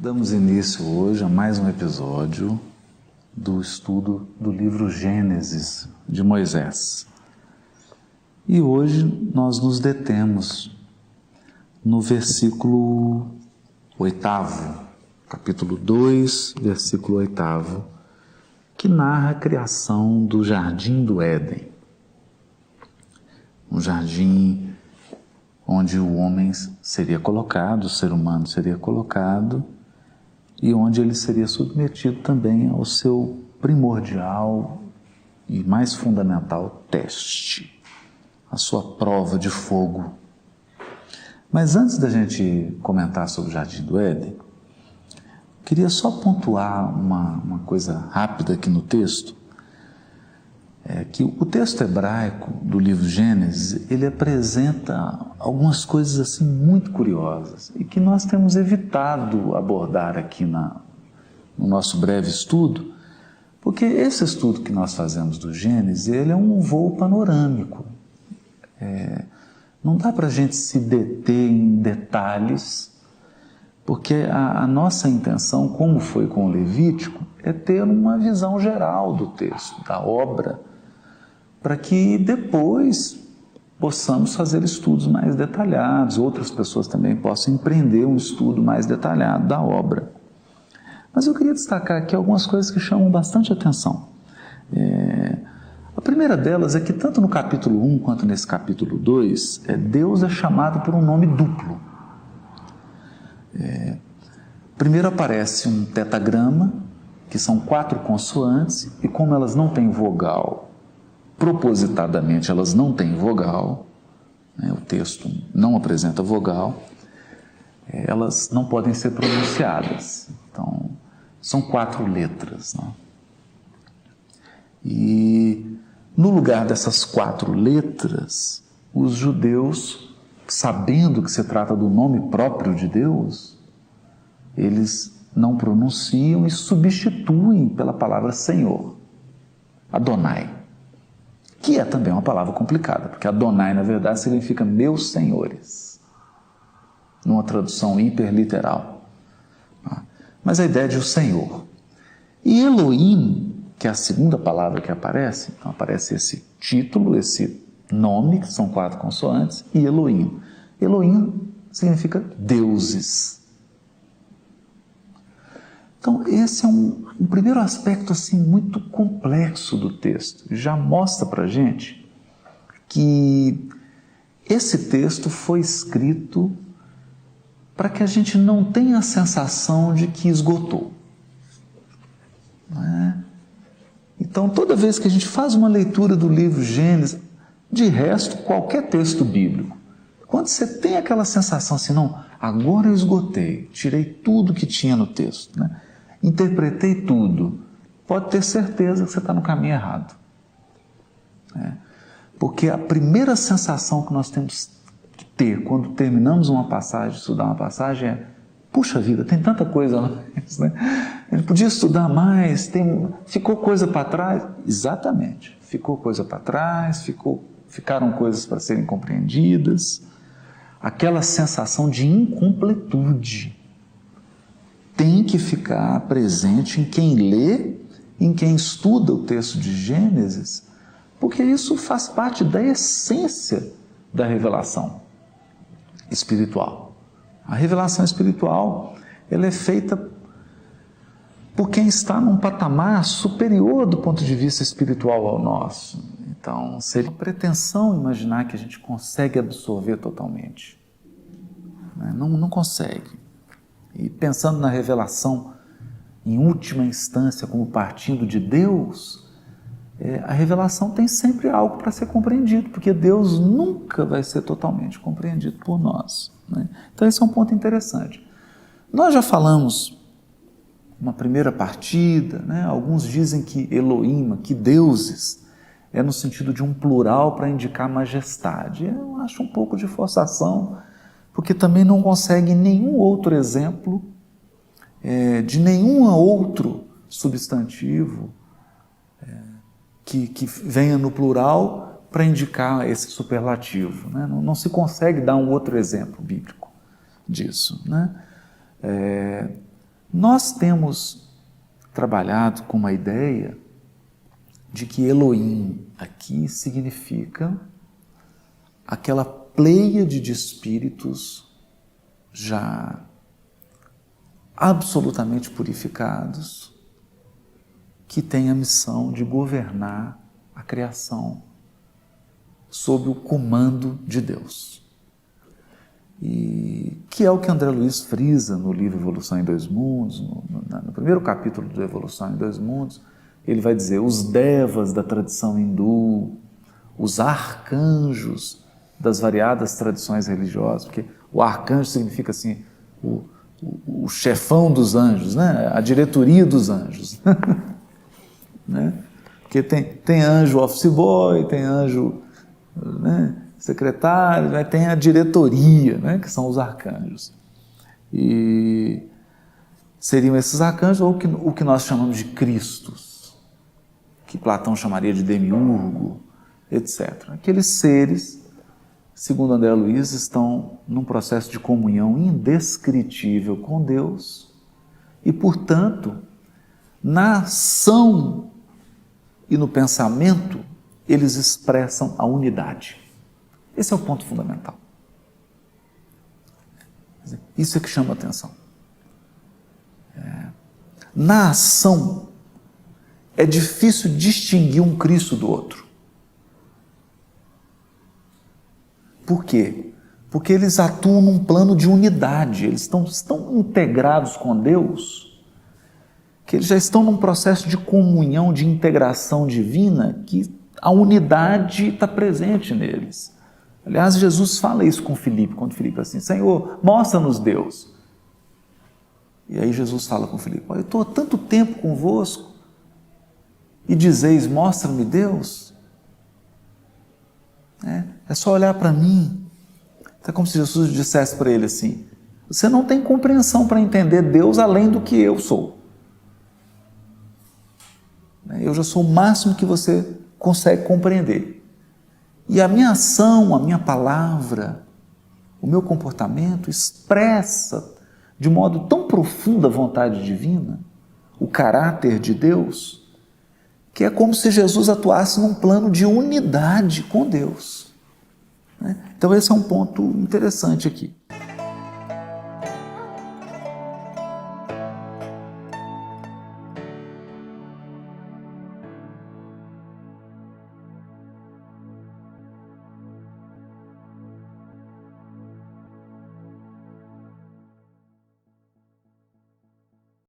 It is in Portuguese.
Damos início hoje a mais um episódio do estudo do livro Gênesis de Moisés. E hoje nós nos detemos no versículo 8º, capítulo 2, versículo 8º, que narra a criação do Jardim do Éden. Um jardim onde o homem seria colocado, o ser humano seria colocado, e onde ele seria submetido também ao seu primordial e mais fundamental teste, a sua prova de fogo. Mas antes da gente comentar sobre o Jardim do Éden, queria só pontuar uma coisa rápida aqui no texto, que o texto hebraico do livro Gênesis, ele apresenta algumas coisas assim muito curiosas e que nós temos evitado abordar aqui no nosso breve estudo, porque esse estudo que nós fazemos do Gênesis, ele é um voo panorâmico. Não dá para a gente se deter em detalhes, porque a nossa intenção, como foi com o Levítico, é ter uma visão geral do texto, da obra, para que depois possamos fazer estudos mais detalhados, outras pessoas também possam empreender um estudo mais detalhado da obra. Mas eu queria destacar aqui algumas coisas que chamam bastante atenção. A primeira delas é que tanto no capítulo 1 quanto nesse capítulo 2, Deus é chamado por um nome duplo. Primeiro aparece um tetagrama, que são 4 consoantes, e como elas não têm vogal, propositadamente elas não têm vogal, o texto não apresenta vogal, elas não podem ser pronunciadas. Então, são 4 letras. E no lugar dessas 4 letras, os judeus, sabendo que se trata do nome próprio de Deus, eles não pronunciam e substituem pela palavra Senhor, Adonai, que é também uma palavra complicada, porque Adonai, na verdade, significa meus senhores, numa tradução hiperliteral. Mas a ideia de o Senhor. E Elohim, que é a segunda palavra que aparece, então aparece esse título, esse nome, que são 4 consoantes, e Elohim. Elohim significa deuses. Então, esse é um primeiro aspecto assim, muito complexo do texto. Já mostra para a gente que esse texto foi escrito para que a gente não tenha a sensação de que esgotou. Então, toda vez que a gente faz uma leitura do livro Gênesis, de resto, qualquer texto bíblico, quando você tem aquela sensação assim, não, agora eu esgotei, tirei tudo que tinha no texto, interpretei tudo, pode ter certeza que você está no caminho errado. Porque a primeira sensação que nós temos que ter quando terminamos uma passagem, estudar uma passagem, é: puxa vida, tem tanta coisa a mais, Ele podia estudar mais, ficou coisa para trás. Exatamente, ficou coisa para trás, ficaram coisas para serem compreendidas. Aquela sensação de incompletude tem que ficar presente em quem lê, em quem estuda o texto de Gênesis, porque isso faz parte da essência da revelação espiritual. A revelação espiritual, ela é feita por quem está num patamar superior do ponto de vista espiritual ao nosso. Então, seria uma pretensão imaginar que a gente consegue absorver totalmente. Não consegue. E pensando na revelação, em última instância, como partindo de Deus, a revelação tem sempre algo para ser compreendido, porque Deus nunca vai ser totalmente compreendido por nós. Então esse é um ponto interessante. Nós já falamos uma primeira partida, alguns dizem que Elohim, que deuses, é no sentido de um plural para indicar majestade. Eu acho um pouco de forçação, porque também não consegue nenhum outro exemplo de nenhum outro substantivo que venha no plural para indicar esse superlativo. Não se consegue dar um outro exemplo bíblico disso. Nós temos trabalhado com uma ideia de que Elohim aqui significa aquela pleiade de espíritos já absolutamente purificados, que têm a missão de governar a criação sob o comando de Deus. E que é o que André Luiz frisa no livro Evolução em Dois Mundos, no primeiro capítulo do Evolução em Dois Mundos. Ele vai dizer: os devas da tradição hindu, os arcanjos das variadas tradições religiosas, porque o arcanjo significa assim, o chefão dos anjos, né? A diretoria dos anjos. Né? Porque tem anjo office boy, tem anjo, né, secretário, né, tem a diretoria, né, que são os arcanjos. E seriam esses arcanjos, ou o que nós chamamos de Cristos, que Platão chamaria de demiurgo, etc. Aqueles seres, segundo André Luiz, estão num processo de comunhão indescritível com Deus e, portanto, na ação e no pensamento, eles expressam a unidade. Esse é o ponto fundamental. Isso é que chama a atenção. Na ação, é difícil distinguir um Cristo do outro. Por quê? Porque eles atuam num plano de unidade, eles estão integrados com Deus, que eles já estão num processo de comunhão, de integração divina, que a unidade está presente neles. Aliás, Jesus fala isso com Filipe, quando Filipe é assim: Senhor, mostra-nos Deus. E aí Jesus fala com Filipe: eu estou há tanto tempo convosco e dizeis, mostra-me Deus. É só olhar para mim. É como se Jesus dissesse para ele assim: você não tem compreensão para entender Deus além do que eu sou. Eu já sou o máximo que você consegue compreender. E a minha ação, a minha palavra, o meu comportamento expressa de modo tão profundo a vontade divina, o caráter de Deus, que é como se Jesus atuasse num plano de unidade com Deus. Então esse é um ponto interessante aqui.